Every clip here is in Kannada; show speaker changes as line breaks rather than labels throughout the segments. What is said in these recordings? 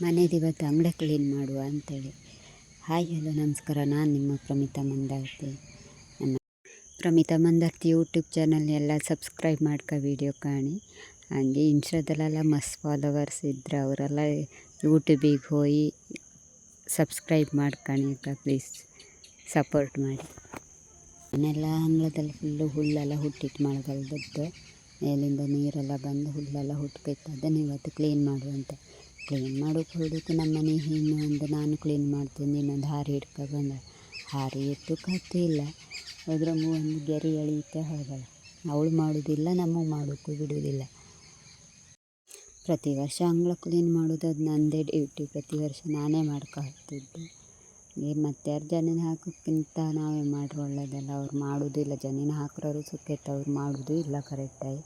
ಮನೆದು ಇವತ್ತು ಅಂಗಳ ಕ್ಲೀನ್ ಮಾಡುವ ಅಂಥೇಳಿ. ಹಾಯ್ ಹಲೋ ನಮಸ್ಕಾರ, ನಾನು ನಿಮ್ಮ ಪ್ರಮಿತಾ ಮಂದಾರ್ತಿ. ನಮ್ಮ ಪ್ರಮಿತಾ ಮಂದಾರ್ತಿ ಯೂಟ್ಯೂಬ್ ಚಾನಲ್ ಎಲ್ಲ ಸಬ್ಸ್ಕ್ರೈಬ್ ಮಾಡ್ಕೊ ವೀಡಿಯೋ ಕಾಣಿ. ಹಾಗೆ ಇನ್ಸ್ಟಾದಲ್ಲೆಲ್ಲ ಮಸ್ತ್ ಫಾಲೋವರ್ಸ್ ಇದ್ರೆ ಅವರೆಲ್ಲ ಯೂಟ್ಯೂಬಿಗೆ ಹೋಗಿ ಸಬ್ಸ್ಕ್ರೈಬ್ ಮಾಡ್ಕೊಳ್ಳಿ ಪ್ಲೀಸ್ ಸಪೋರ್ಟ್ ಮಾಡಿ. ಮನೆಲ್ಲ ಅಂಗಳದಲ್ಲಿ ಫುಲ್ಲು ಹುಲ್ಲೆಲ್ಲ ಹುಟ್ಟಿಟ್ಟು ಮಳೆಗಾಲದದ್ದು ಮೇಲಿಂದ ನೀರೆಲ್ಲ ಬಂದು ಹುಲ್ಲೆಲ್ಲ ಹುಟ್ಕೈತೆ. ಅದನ್ನು ಇವತ್ತು ಕ್ಲೀನ್ ಮಾಡುವಂತೆ. ಕ್ಲೀನ್ ಮಾಡೋಕೆ ಹೊರಡೋಕೆ ನಮ್ಮ ಮನೆ ಹೆಣ್ಣು ಒಂದು ನಾನು ಕ್ಲೀನ್ ಮಾಡ್ತೀನಿ, ಇನ್ನೊಂದು ಹಾರಿ ಹಿಡ್ಕೊಬಂದ ಹಾರಿ ಎತ್ತಕ್ಕೆ ಇಲ್ಲ ಅದ್ರ ಒಂದು ಗೆರೆ ಎಳೀತಾ ಹೋಗಲ್ಲ. ಅವಳು ಮಾಡೋದಿಲ್ಲ, ನಮಗೆ ಮಾಡೋಕ್ಕೂ ಬಿಡೋದಿಲ್ಲ. ಪ್ರತಿ ವರ್ಷ ಅಂಗಳ ಕ್ಲೀನ್ ಮಾಡೋದು ಅದು ನನ್ನದೇ ಡ್ಯೂಟಿ. ಪ್ರತಿ ವರ್ಷ ನಾನೇ ಮಾಡ್ಕೊಳ್ತಿದ್ದು. ಮತ್ತು ಯಾರು ಜನಿನ ಹಾಕೋಕ್ಕಿಂತ ನಾವೇ ಮಾಡ್ರೆ ಒಳ್ಳೆಯದಲ್ಲ. ಅವ್ರು ಮಾಡೋದಿಲ್ಲ, ಜನಿನ ಹಾಕ್ರೋರು ಸುಕ್ಕೈತೆ, ಅವ್ರು ಮಾಡೋದು ಇಲ್ಲ ಕರೆಕ್ಟಾಗಿ.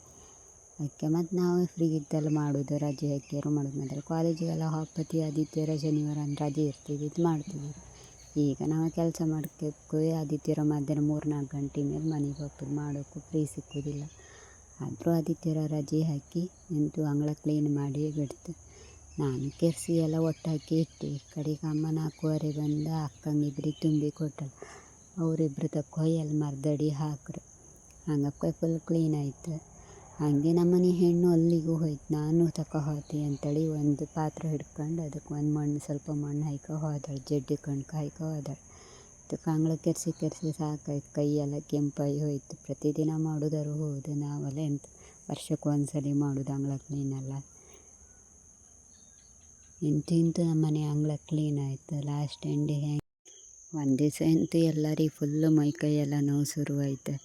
ಅದಕ್ಕೆ ಮತ್ತು ನಾವೇ ಫ್ರೀ ಇದ್ದಲ್ಲ ಮಾಡೋದು, ರಜೆ ಹಾಕಿಯಾರು ಮಾಡೋದು. ಮಾತ್ರ ಕಾಲೇಜಿಗೆಲ್ಲ ಹಾಕ್ಪತಿ ಆದಿತ್ಯವಾರ ಶನಿವಾರ ಅಂದ್ರೆ ರಜೆ ಇರ್ತೀವಿ, ಇದು ಮಾಡ್ತೀವಿ. ಈಗ ನಾವು ಕೆಲಸ ಮಾಡ್ಕೋಕ್ಕೂ ಆದಿತ್ಯವಾರ ಮಧ್ಯಾಹ್ನ 3-4 ಗಂಟೆ ಮೇಲೆ ಮನೆಗೆ ಹೋಗ್ತದೆ, ಮಾಡೋಕ್ಕೂ ಫ್ರೀ ಸಿಕ್ಕೋದಿಲ್ಲ. ಆದರೂ ಆದಿತ್ಯವಾರ ರಜೆ ಹಾಕಿ ನಿಂತು ಅಂಗಳ ಕ್ಲೀನ್ ಮಾಡಿ ಬಿಡ್ತು. ನಾನು ಕೆರ್ಸಿ ಎಲ್ಲ ಒಟ್ಟಾಕಿ ಇಟ್ಟು ಕಡೆಗೆ ಅಮ್ಮ 4:15 ಬಂದ ಅಕ್ಕಂಗಿಬ್ರಿಗೆ ತುಂಬಿ ಕೊಟ್ಟಳು. ಅವರಿಬ್ರು ಕೊಯ್ಯಲ್ಲಿ ಮರದಡಿ ಹಾಕ್ರು. ಹಂಗಕ್ಕೆ ಫುಲ್ ಕ್ಲೀನ್ ಆಯಿತು. ಹಾಗೆ ನಮ್ಮನೆ ಹೆಣ್ಣು ಅಲ್ಲಿಗೂ ಹೋಯ್ತು. ನಾನು ಹೋತಿ ಅಂತೇಳಿ ಒಂದು ಪಾತ್ರೆ ಹಿಡ್ಕೊಂಡು ಅದಕ್ಕೆ ಒಂದು ಮಣ್ಣು ಸ್ವಲ್ಪ ಮಣ್ಣು ಹಾಯ್ಕೊ ಹೋದಳು, ಜಡ್ಡಿ ಕಣ್ಕ ಹಾಯ್ಕೊ ಹೋದಳು. ಅದಕ್ಕೆ ಅಂಗಳ ಕೆರ್ಸಿ ಸಾಕಾಯ್ತು, ಕೈಯೆಲ್ಲ ಕೆಂಪಾಗಿ ಹೋಯ್ತು. ಪ್ರತಿದಿನ ಮಾಡೋದಾರು ಹೌದು, ನಾವೆಲ್ಲ ಎಂತ ವರ್ಷಕ್ಕೆ ಒಂದ್ಸಲ ಮಾಡೋದು ಅಂಗಳ ಕ್ಲೀನೆಲ್ಲ. ಇಂತು ನಮ್ಮ ಮನೆ ಅಂಗಳ ಕ್ಲೀನ್ ಆಯಿತು. ಲಾಸ್ಟ್ ಎಂಡಿಗೆ ಒಂದು ದಿವಸ ಅಂತೂ ಎಲ್ಲರಿಗೆ ಫುಲ್ಲು ಮೈಕೈಯೆಲ್ಲ ನೋವು ಶುರುವಾಯ್ತು.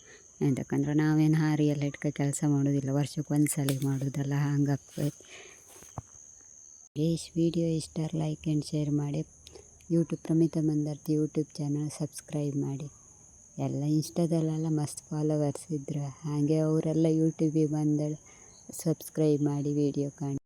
ಯಾಕಂದ್ರೆ ನಾವೇನು ಹಾರಿ ಎಲ್ಲ ಇಟ್ಕೊ ಕೆಲಸ ಮಾಡೋದಿಲ್ಲ, ವರ್ಷಕ್ಕೆ ಒಂದ್ಸಲ ಮಾಡೋದಲ್ಲ, ಹಂಗಾಗ್ತೈತೆ. ವಿಡಿಯೋ ಇಷ್ಟ ಲೈಕ್ ಆ್ಯಂಡ್ ಶೇರ್ ಮಾಡಿ. YouTube Pramita Mandarthi YouTube channel subscribe ಮಾಡಿ. ಎಲ್ಲ ಇನ್ಸ್ಟಾದಲ್ಲೆಲ್ಲ ಮಸ್ತ್ ಫಾಲೋವರ್ಸ್ ಇದ್ರು, ಹಾಗೆ ಅವರೆಲ್ಲ ಯೂಟ್ಯೂಬಿಗೆ ಬಂದಳು ಸಬ್ಸ್ಕ್ರೈಬ್ ಮಾಡಿ ವೀಡಿಯೋ ಕಾಣಿ.